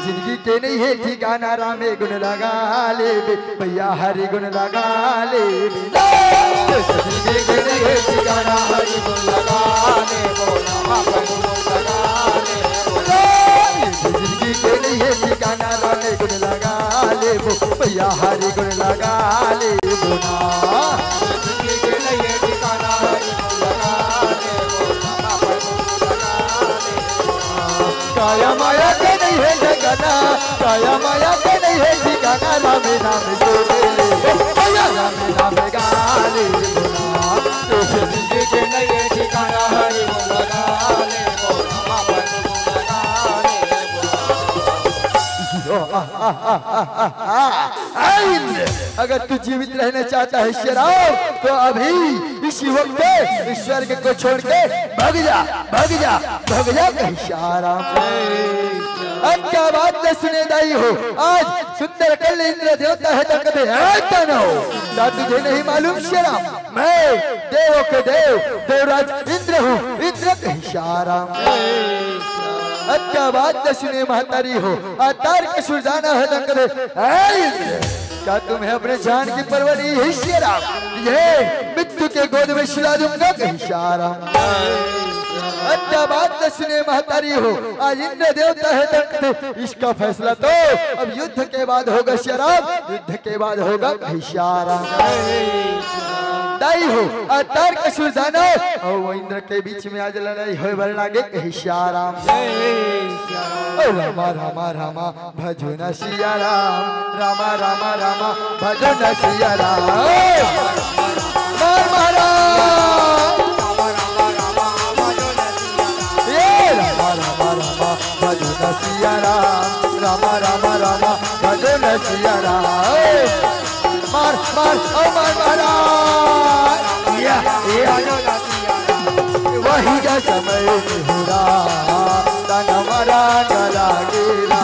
जिंदगी के नहीं है ठिकाना रामे गुण लगा ले भैया हरि गुण लगा ले जिंदगी के नहीं है ठिकाना हरि गुण लगा ले जिंदगी के नहीं है ठिकाना रामे गुण लगा ले भैया हरि गुण लगा ले बोना जिंदगी के नहीं है ठिकाना हरि गुण लगा ले काया माया के नहीं है ठिकाना काया माया के नहीं है ठिकाना रामे नाम से ले भैया रामे नाम गा ले जिंदगी के नहीं है ठिकाना हरि गुण लगा ले अगर तू जीवित रहना चाहता है शराब तो अभी इसी वक्त ईश्वर को छोड़ के भाग जा भाग जा भाग जा आराम अब क्या बात न सुने दाई हो आज सुंदर कल इंद्र देवता है तो कभी ऐसा न हो ना तुझे नहीं मालूम शराब मैं देवों के देव देवराज इंद्र हूँ इंद्र आराम क्या बात न सुने महतारी हो तार के सुरजाना है दंगले क्या तुम्हें अपने जान की परवानी है शराब ये मृत्यु के गोद में शिला दूंगा इशारा क्या बात न सुने महतारी हो आज इंद्र देवता है दंगले इसका फैसला तो अब युद्ध के बाद होगा शराब युद्ध के बाद होगा इशारा दाई हो तार का सुरजाना और वो इंद्र के बीच में आज लड़ाई हो बर लागे कहीं श्याराम रामा रामा रामा भजो न सिया राम रामा रामा रामा भजो न सिया राम रामा रामा रामा भजो न सिया राम रामा रामा रामा भजो न सिया राम मार मार ओ मार मारा वही का समय हुरा तन मरा गला गिरा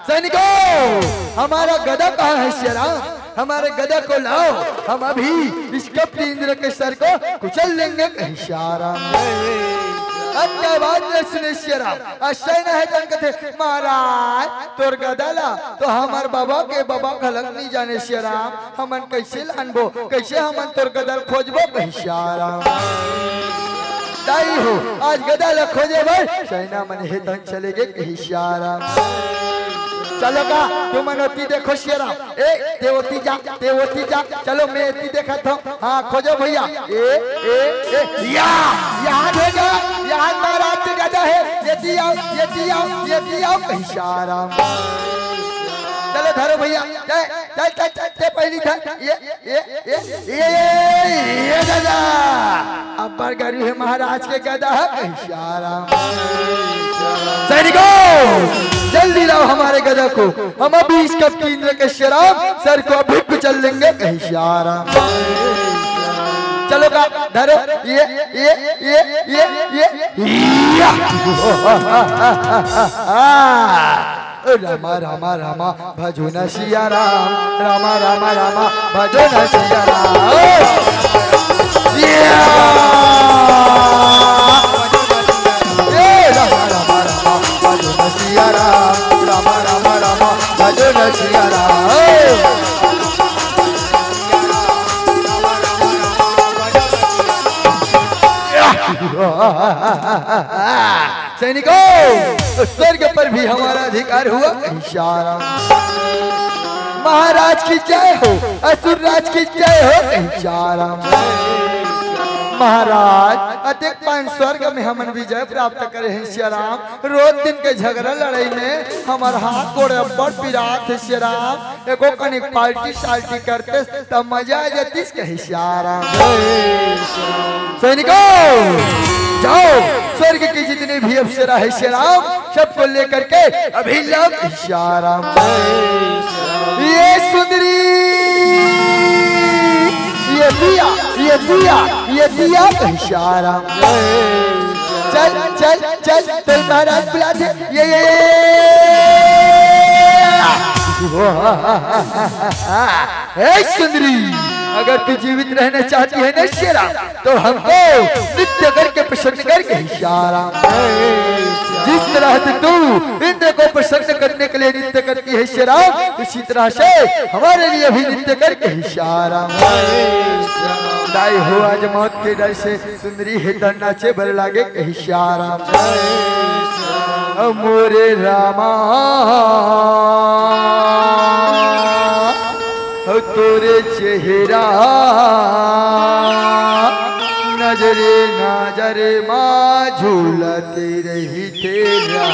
सैनिकों हमारा गदा कहाँ है शराब हमारे गदा को लाओ हम अभी इस कपटी इंद्र के सर को कुचल लेंगे इशारा क्या बात है सुने शराब आश्चर्य है थे महाराज तोर गदाला तो हमार बाबा के बाबा खलक नहीं जाने शराब हमन कैसे लानबो कैसे हमन तोर गदल खोजबो इशारा दाई हो आज गदाला खोजे भाई सैना मन हे धन चलेगे इशारा चलो का तुम मनोती देखो शेरा ए देवती जा चलो मैं एती देखा था हाँ खोजो भैया ए याद होगा याद महाराज की गदा है ये आओ इशारा चलो धरो भैया चल पहली धर ये गदा अब बरगरी है महाराज के गदा है इशारा सैनिकों जल्दी लाओ हमारे गदा को हम अभी इस कपटी इंद्र के शराब सर को अभी कुचल लेंगे इशारा चलो का धरो ये रामा रामा रामा भजो न सिया राम रामा रामा रामा भजो न सिया राम रामा रामा रामा भजो न सिया राम रामा रामा रामा भजो न सिया राम सैनिकों स्वर्ग पर भी हमारा अधिकार हुआ इशारा महाराज की जय हो असुर राज की जय हो इशारा महाराज अधिक पान स्वर्ग में हमन विजय प्राप्त करे हैं श्याराम रोज दिन के झगड़ा लड़ाई में हमार हाथ गोड़ बड़ पिरात है श्याराम एको कनिक पार्टी साल्टी करते तब मजा आ जाती के श्याराम सैनिकों जाओ स्वर्ग की जितने भी अप्सरा है श्याराम सबको लेकर के अभी लव श्याराम ये सुंदरी ये दिया इशारा चल चल चल चल महाराज बुलाते ये सुंदरी, अगर तू जीवित रहना चाहती है ना शेरा, तो हमको नृत्य करके प्रसन्न करके इशारा। जिस तरह से तू इंद्र को प्रसन्न करने के लिए नृत्य करती है शेरा, उसी तरह से हमारे लिए भी नृत्य करके इशारा। दाई हो आज मौत के डर से सुंदरी है नाचे बर लागे इशारा। मोरे रामा तोरे चेहरा नजरे नजरे माँ झूलती रही तेरा।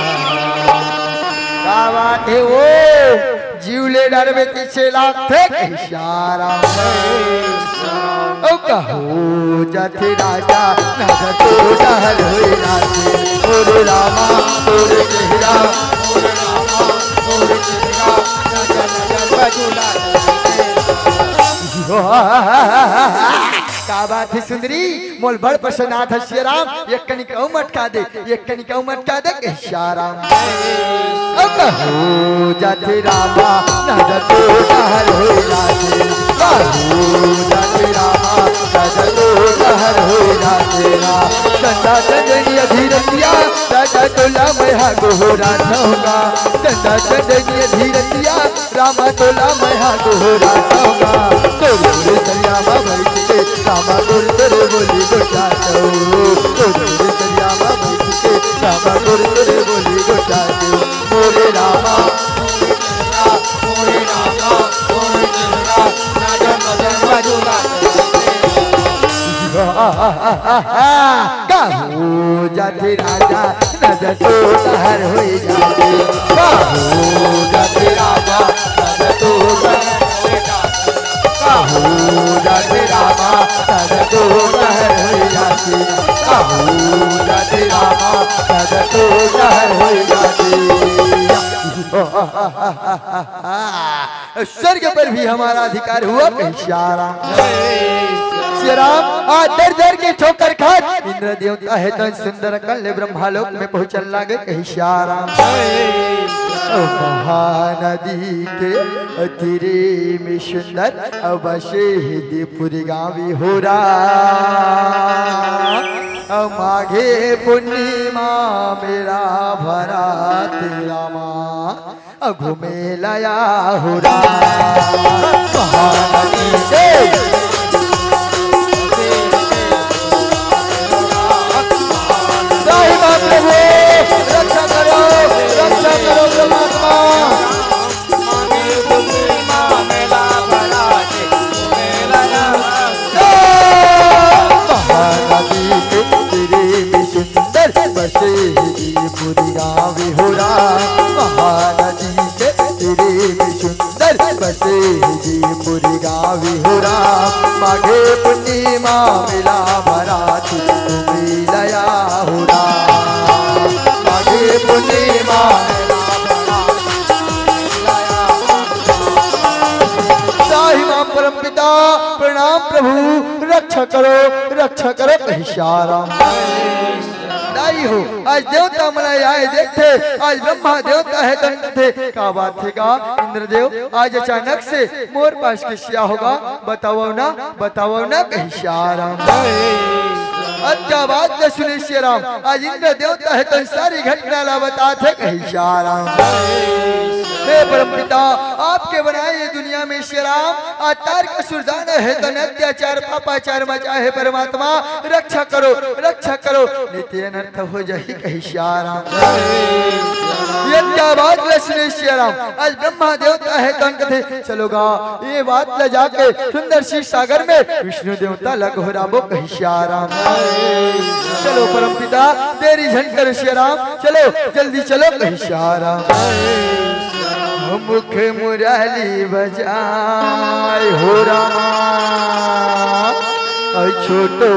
क्या बात है वो जीवले डर में पीछे लाते इशारा। ओ कहो जाते राजा नजर तो डहल हुई नाचे। मोरे रामा तोरे चेहरा, मोरे रामा तोरे चेहरा नजर नजर झूला। क्या बात है सुंदरी, मोल बड़ पसंद आता श्री राम। एक कनिका मटका दे, एक कनिका मटका दे इशारा। कहो जाते रामा नजर तो डहल हुई नाचे। कहो जाते रामा नजर तो डहल हुई नाचेरा। चंदा चंदनिया धीरतिया राजा तोला मैं गोहरा होगा। चंदा चंदनिया धीरतिया रामा तोला मैं गोहरा होगा। तोरे दरियामा बैठ के रामा तोरे तोरे बोली गोटा दो। तोरे दरियामा बैठ के रामा तोरे तोरे बोली गोटा दो। मोरे रामा मोरे रामा मोरे चेहरा नजर नजर बाजूला। कहो जाते राजा नजर तो डहल हुई जाते। कहो जाते राजा नजर तो डहल हुई जाते। कहो जाते रामा नजर तो डहल हुई जाते। कहो जाते रामा नजर तो डहल हुई जाते। स्वर्ग पर भी हमारा अधिकार हुआ इशारा। श्री राम आज दर दर के ठोकर खात इंद्र देवता है तो सुंदर कल ब्रह्मालोक में पहुंचने लगे इशारा। महानदी के तीरे में सुंदर अवश्य दीपुरी गावी हो रहा। माघे पूर्णिमा मेरा भरा तेरा माँ घूमे लया हो रहा। महानदी के प्रभु रक्षा करो परमात्मा। महानदी के तेरे में सुंदर बसे पूरी गावी हो रहा। महानदी के तेरे में सुंदर बसे पूरी गावी हो रहा। माघे पूर्णिमा मिला भराती तुम्हें लया हो रहा। माघे पूर्णिमा परम पिता प्रणाम प्रभु रक्षा करो इशारा। दाई हो आज देवता मलाई आए देखते, आज ब्रह्मा देवता है तो थे। क्या बात है का इंद्रदेव आज अचानक से मोर पास किसिया होगा बताओ ना इशारा। अच्छा बात न सुने श्री राम, आज इंद्र देवता है तो सारी घटना ला बताते इशारा। हे परम पिता आपके बनाए ये दुनिया में श्री राम आज तार का सुरदान है तो अत्याचार पापाचार मचा है। परमात्मा रक्षा करो नित्य अनर्थ हो जाए इशारा। ये क्या बात सुने श्री राम, आज ब्रह्मा देवता है तो थे चलोगा ये बात ले जाके सुंदर सी सागर में विष्णु देवता लगोराबो इशारा। चलो परम पिता तेरी झनकर श्री राम, चलो जल्दी चलो इशारा। मुख मुरली बजाए हो रामा छोटो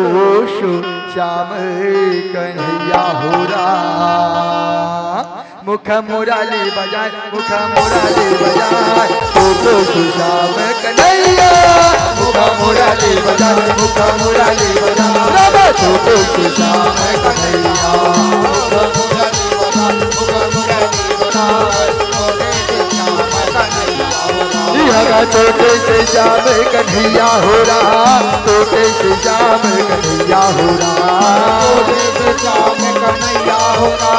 शो श्याम कन्हैया हो रहा। मुख मुरली बजाए छोटो शो श्याम कन्हैया। मुख मुरली बजाए छोटो शो श्याम कन्हैया। मुख मुरली बजाए छोटे से श्याम कन्हैया हो रहा, छोटे से श्याम कन्हैया हो रहा, छोटे से श्याम कन्हैया हो रहा,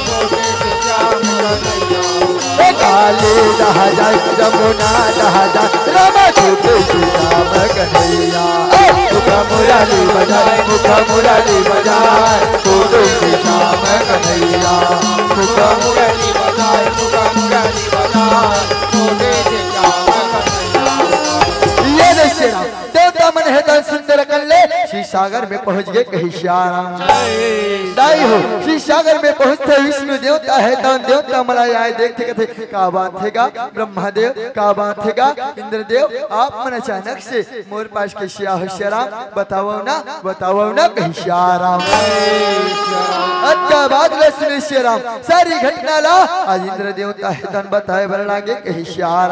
छोटे से श्याम कन्हैया हो रहा। काले राजा जमुना राजा रामा छोटे से श्याम कन्हैया, मुखा मुरारी बजाए, मुखा मुरारी बजाए, छोटे से श्याम कन्हैया, मुखा मुरली बजाए, मुखा मुरली बजाए, छोटे से श्याम कन्हैया। ये देखिए ना, देवता मन है तन सुंदर कल्ले श्री सागर में पहुंच गए कहीं श्याम दाई हो। श्री सागर में पहुंचते विष्णु देवता है तन देवता मलाई आए देखते कहते का बात हैगा ब्रह्मदेव, का बात हैगा इंद्रदेव, आप मन अचानक से मोर पास के श्याम बताओ ना कहीं श्याम। अच्छा बात ला सुने श्याम, सारी घटना ला आज इंद्र देवता है तन बताए बर लागे कहीं श्याम।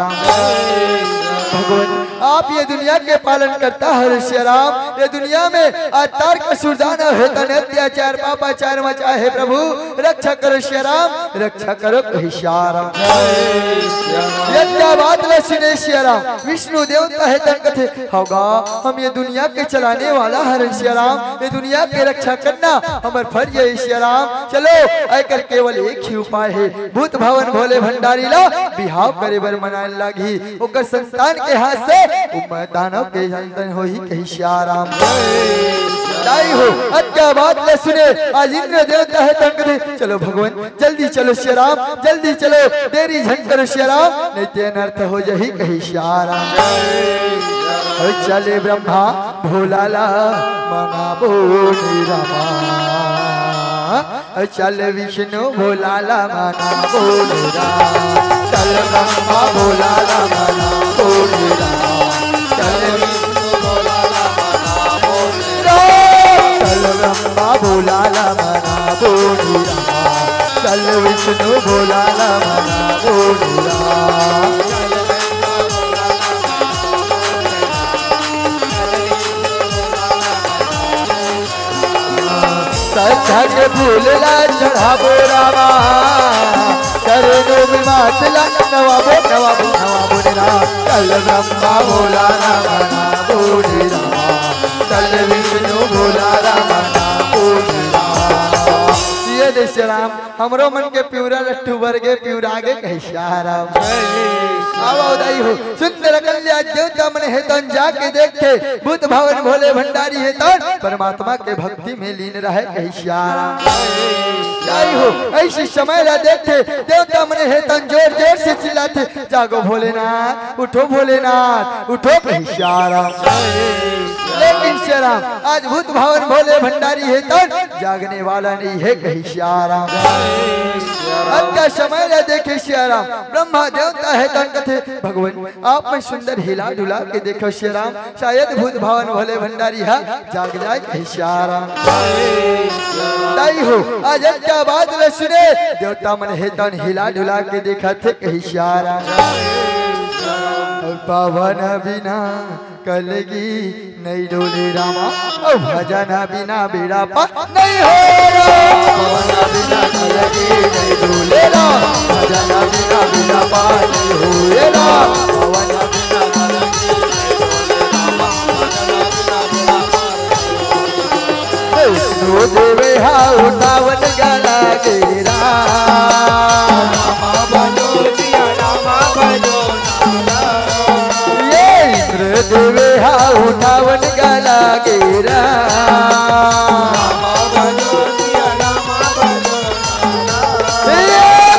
भगवान आप ये दुनिया के पालन करता है श्याम, ये दुनिया में अत्याचार का सुरदाना है तन अत्याचार पापाचार मचा है प्रभु, रक्षा करो श्याम, रक्षा करो कहीं श्याम। क्या बात ला सुने श्याम, विष्णु देवता है तन कथे होगा हम ये दुनिया के चलाने वाला हर श्याम, ये दुनिया के रक्षा करना हमार फर्ज है श्याम। चलो आकर केवल एक ही उपाय है, भूत भवन भोले भंडारी ला बिहाव करे बर मनाए लागी, ओकर संतान के हाथ से दानव के संतान हो ही कहीं श्याम दाई हो। अच्छा बात ले सुने आज इंद्र देवता है तन कथे चलो भगवान जल्दी चलो श्याम, जल्दी चलो, देरी झन करो श्याम, नहीं ते अनर्थ हो जही कहीं श्याम। चले ब्रह्मा भोला ला मनाबो निरमा, चल विष्णु भोला ला मनाबो निरा, चल ब्रह्मा भोला ला मनाबो निरा, चल विष्णु भोला ला मनाबो निरा, चल ब्रह्मा भोला ला मनाबो निरा, चल विष्णु भोला ला मनाबो निरा। सजग फूलला चढ़ाबो रामा, चरणों में मातला नवाबो नवाबो नवाबो निरा, चल ब्रह्मा भोला रामा नाबो निरा, चल विष्णु भोला रामा नाबो निरा। ये दे श्याम हमरो मन के प्यूरा लट्ठू वर्गे प्यूरागे कहीं श्याम। उदाई हो सुंदर कल्याण देवता मन है तन जाके देखते, भूत भवन भोले भंडारी है तन परमात्मा के भक्ति में लीन रहे कहीं श्याम हो। ऐसी समय ला देखते देवता मन है तन जोर जोर से चिल्लाते जागो भोलेनाथ, उठो भोलेनाथ, उठो कहीं श्याम। लेकिन श्याम आज भूत भवन भोले भंडारी है तन जागने वाला नहीं है कहीं श्याम। अच्छा समय ला देखे श्याम ब्रह्मा देवता है तन कथे भगवान आप में सुंदर हिला डुला के देखो श्याम, शायद भूत भवन भोले भंडारी है जाग जाए कहीं श्याम दाई हो। आज अच्छा बात न सुने देवता मन है तन हिला डुला के देखा थे कहीं श्याम। पवन बिना कलगी नहीं डोले रामा, भजन बिना बेड़ा पार नहीं हो, पवन बिना कलगी नहीं डोले रामा, भजन बिना बेड़ा पार नहीं हो, पवन बिना कलगी नहीं डोले रामा, भजन बिना बेड़ा पार। विष्णु देवे हा उठावन गला गेरा, रामा बनो दिया रामा बनो देवे हा उठावन गला गेरा,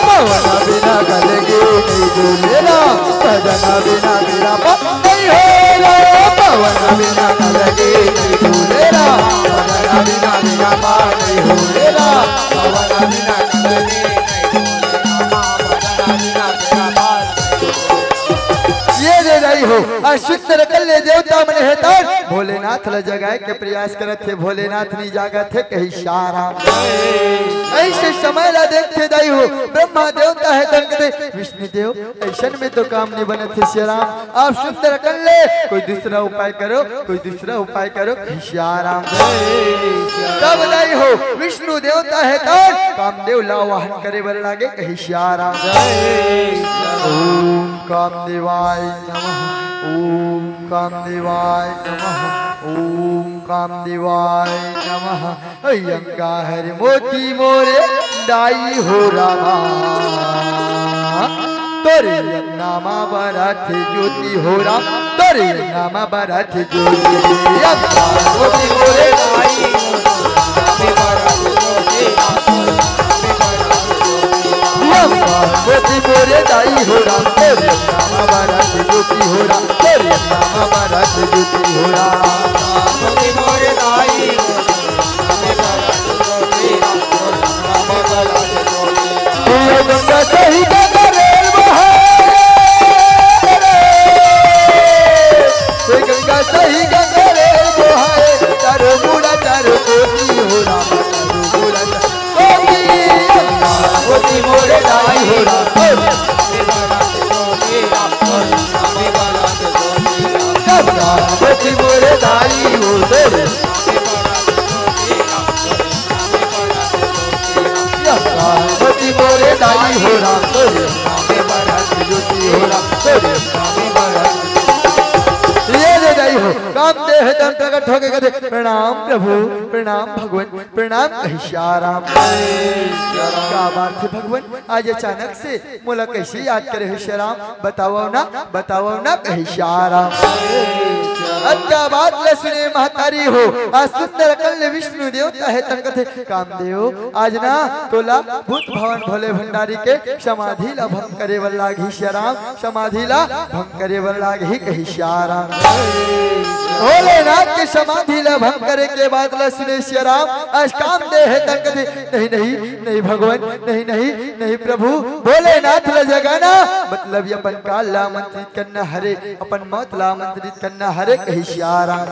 पवन बिना गलगे नहीं डोलेरा, भजन बिना मेरा नहीं हो, पवन बिना गलगे नहीं डोलेरा, भजन बिना मेरा नहीं हो, पवन बिना गलगे नहीं डोलेरा, भजन बिना मेरा ये दे रही हो सुंदर कल्ले देवता मन हेता भोलेनाथ ल जगाए के प्रयास करत थे भोलेनाथ नहीं जागत थे कही शाराम ऐसे समय ला देखते दाई हो ब्रह्मा देवता है तंकते विष्णु देव ऐसन में तो काम नहीं बने थे श्याराम आप सुंदर कल्ले कोई दूसरा उपाय करो कोई दूसरा उपाय करो कही शाराम तब दाई हो विष्णु देवता है तन कामदेव ला वाहन करे बर लागे कही शाराम ओम कामदेवाय नमः ओम कामदेवाय नमः ओम कामदेवाय नमः अयंगा हरि मोती मोरे दाई हो रामा तोरे नामा बरथ ज्योति हो राम तोरे नामा बरथ ज्योति अयंगा मोती मोरे दाई मोती मोरे दाई हो राम तेरे नाम बरत ज्योति हो राम तेरे नाम बरत ज्योति हो राम मोती मोरे दाई गंगा सही गंगा गंगा सही गंगा रे बोहाए चारो बूढ़ा चारो कोटी हो राम चारो बूढ़ा मोती मोरे दाई हो राम मोती मोरे दाई हो तेरे मोती मोरे दाई हो राम तेरे ज्योति हो राम तेरे हो कामदेव तम प्रकट होके कहते प्रणाम प्रभु प्रणाम भगवान प्रणाम कही श्याराम क्या बात है भगवान आज अचानक से मोला कैसे याद करे हो श्याराम बताओ ना कही श्याराम अच्छा बात ले सुने महतारी हो आज सुंदर कल्ले विष्णु देवता है तंकथे कामदेव आज ना तोला भूत भवन भोले भंडारी के समाधि ला भंग करे वल्ला घी श्याराम समाधि ला भंग करे वल्ला घी कही श्याराम भोलेनाथ की समाधि ला भंग करे के बाद ला सुने श्याराम आज कामदेव है तंकथे नहीं भगवान नहीं प्रभु भोलेनाथ ला जगाना मतलब ये अपन काल ला मंत्रित करना हरे अपन मौत ला मंत्रित करना हरे कही श्याराम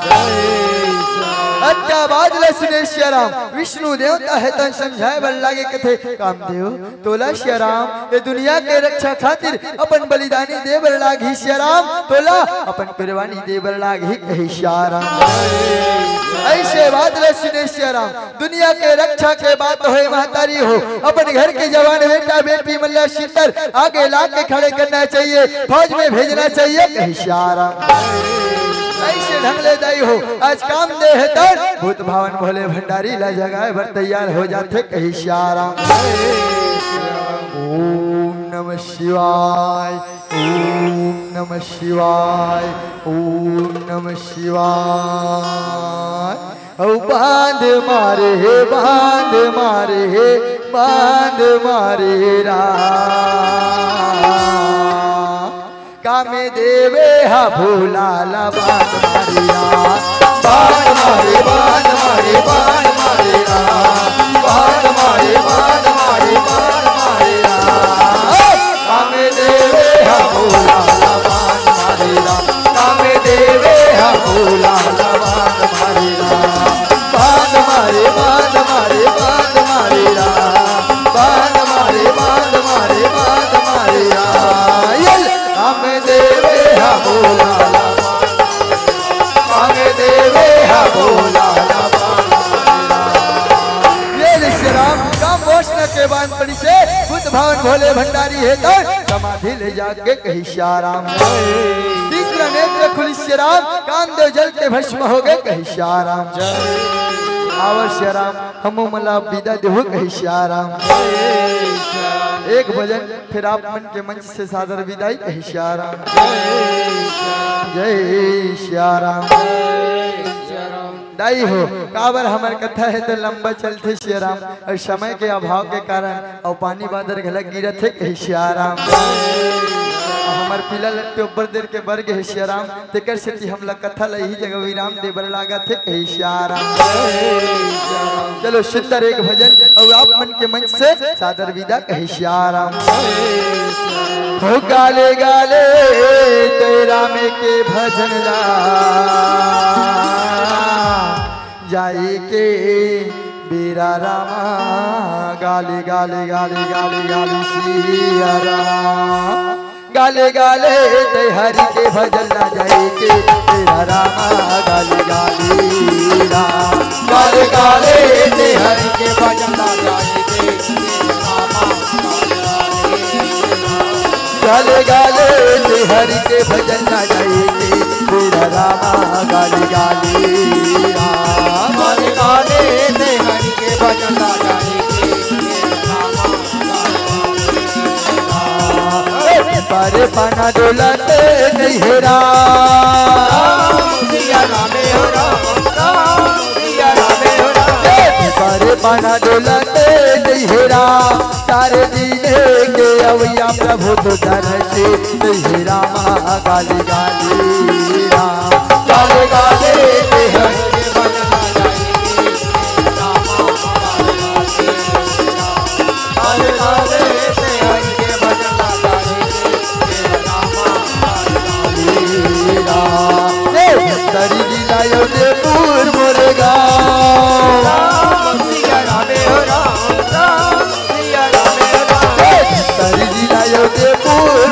अच्छा बात ला सुने श्याराम विष्णु देवता है तन समझाए बल लागे कथे कामदेव तोला श्याराम ये दुनिया के रक्षा खातिर अपन बलिदानी दे बर लागी श्याराम तोला अपन कुर्बानी दे बर लागी कही श्याराम ऐसे बात ला सुने श्याराम दुनिया के रक्षा के बात होए महतारी हो अपन घर के जवान बेटा बेटी मल्ला शीतर आगे ला के खड़े करना चाहिए फौज में भेजना चाहिए कही श्याराम ऐसे ढंग ले दाई हो आज काम दे है तर भूत भावन भोले भंडारी ला जगाए भर तैयार हो जाते कही श्याराम ओम नमः शिवाय ओम नमः शिवाय ओम नमः शिवाय ओ बांध मारे राम कामे देवे हा भोला ला बांध मारे कामे देवे हा भोला ला बांध कामे देवे हा भोला ला बांध मारे कामे देवे हा भोला कामे देवे हा भोला ये श्याराम काम घोषणा के बाद पड़ी से बुद्ध भवन भोले भंडारी है तो समाधि ले जाके कही श्याराम तीसरा नेत्र खुली श्याराम कामदेव जल के भस्म हो गए कही श्याराम आवर श्याराम हम मला विदा देव कही श्याराम एक भजन फिर आप मन के मंच से सादर विदाई कही श्याराम जय श्याराम दाई हो काबर हमार कथा है तो लंबा चलते श्याराम और समय के अभाव के कारण और पानी बादर घलक गिरत है कही श्याराम हमार पिला लट्टे ऊपर देर के वर्ग है श्याराम तेकर से हम लोग कथा लही जगह विराम देवर लागा थे कही श्याराम। चलो सुंदर एक भजन और आप मन के मंच से सादर विदा कही श्याराम। हो गाले गाले तेरा में के भजन ला जाए के बेरा रामा गाले गाले गाले गाले गाले सिया राम गाले गाले ते हरि के भजन ना जाए के तेरा रामा गाले गाले राम गाले गाले ते हरि के भजन ना जाए के रामा गाले गाले ते हरि के भजन ना जाए के तेरा रामा गाले गाले राम गाले गाले ते हरि के भजन ना जाए पर पाना डोलते नहीं है पर पाना डोलते नहीं है तारे दीने के अवैया प्रभु तो धन से नहीं है रामा गाली गाली राम गाले गाले तरी जिलायो दे पूर मोरेगा तरी जिलायो दे पूर